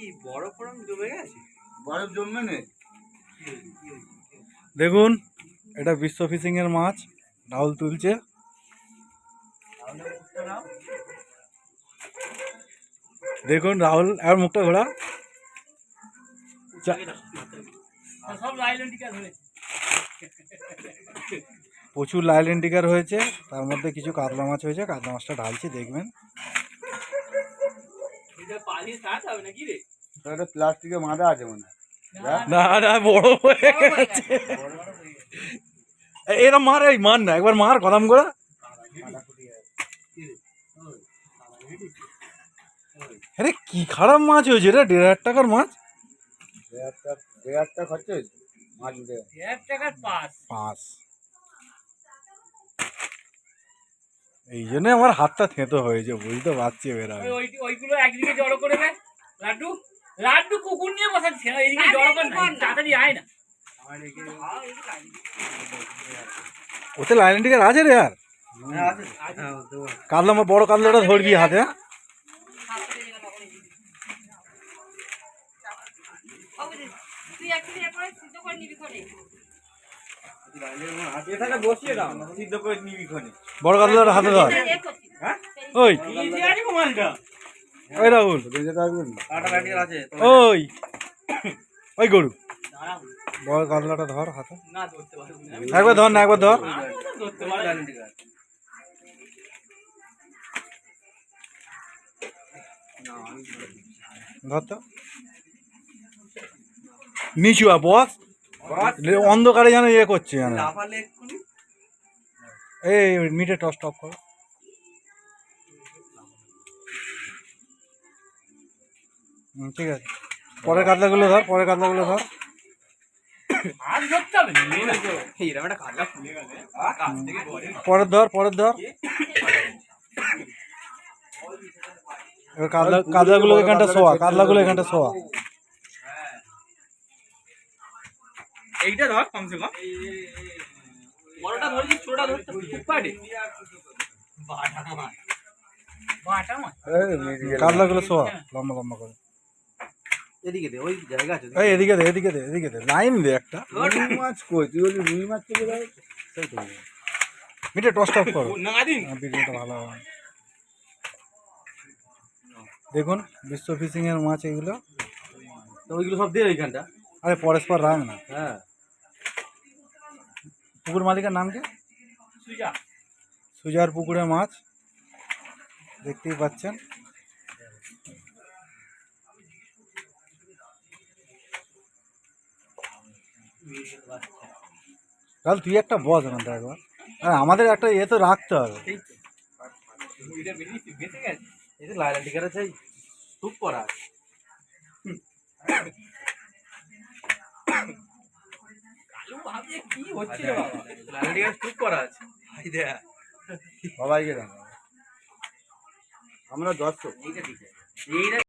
কি বরফ জমে গেছে? বরফ জমবে না। দেখুন এটা বিশ্ব ফিশিং এর মাছ রাহুল তুলছে। দেখুন রাহুল আর মুখটা ঘোরা। প্রচুর লাইলেন্ডিকার হয়েছে, তার মধ্যে কিছু কাতলা মাছ হয়েছে। কাতলা মাছটা ঢালছি দেখবেন। প্লাস্টিকে বাঁধা আছে মনে হয়। না না বড় হয়ে গেছে। এরা মার, এই মার না, একবার মার কদম করে। আরে কি খারাপ মাছ হয়েছে রে, 1,500 টাকার মাছ। 1,500 টাকা খরচা হয়েছে মাছ উঠে। 1,000 টাকার পাঁচ। এই জন্য আমার হাতটা থেঁতো হয়েছে, বুঝতে পারছি। এবার ওইগুলো একদিকে জড়ো করে দেয়। লাড্ডু লাড্ডু কুকুর নিয়ে বসাচ্ছে, এইদিকে জড়ো করে না, তাড়াতাড়ি আয় না। ওতে লাইলেন্ডিকার আছে রে। আর কাতলা, বড় কাতলাটা ধরবি হাতে। বড় কাতলাটা হাতে ধর। ওই ওই রাহুল, ওই ওই গরু, বড় কাতলাটা ধর হাতে। একবার ধর না, একবার ধর। ধর তো নিচু বস, অন্ধকারে যেন ইয়ে করছে যেন। এই মিটে টস টপ করো। ঠিক আছে, পরের কাতলাগুলো ধর, পরের কাতলাগুলো ধর। পরের ধর, পরের ধর। এবার কাতলাগুলো এখানটা শোয়া, কাতলাগুলো এখানটা শোয়া। এইটা ধর কমসে কম। বড়টা ধরছি, ছোটটা ধরতে খুব পারে। বাটা মাছ। কাতলাগুলো শোয়া লম্বা লম্বা করে। এদিকে দে, ওই জায়গা আছে। এই এদিকে দে, এদিকে দে, এদিকে দে, লাইন দে একটা। রুই মাছ কই? তুই বলি রুই মাছ থেকে দাও। মিটে টস টপ করো, না দিন ভিডিওটা ভালো হবে। দেখুন বিশ্ব ফিশিং এর মাছ এগুলো। তো ওইগুলো সব দিয়ে ওইখানটা। আরে পরস্পর রাখ না। হ্যাঁ, পুকুর মালিকের নাম কি? সুজা। সুজার পুকুরে মাছ দেখতেই পাচ্ছেন। তাহলে তুই একটা বস এখন একবার, আমাদের একটা ইয়ে তো রাখতে হবে। এই যে লাইলেন্ডিকার আছে, খুব পড়া। কি হচ্ছে রে বাবা? লাইলেন্ডিকার খুব করা আছে। সবাইকে আমরা 10। এইটা ঠিক আছে।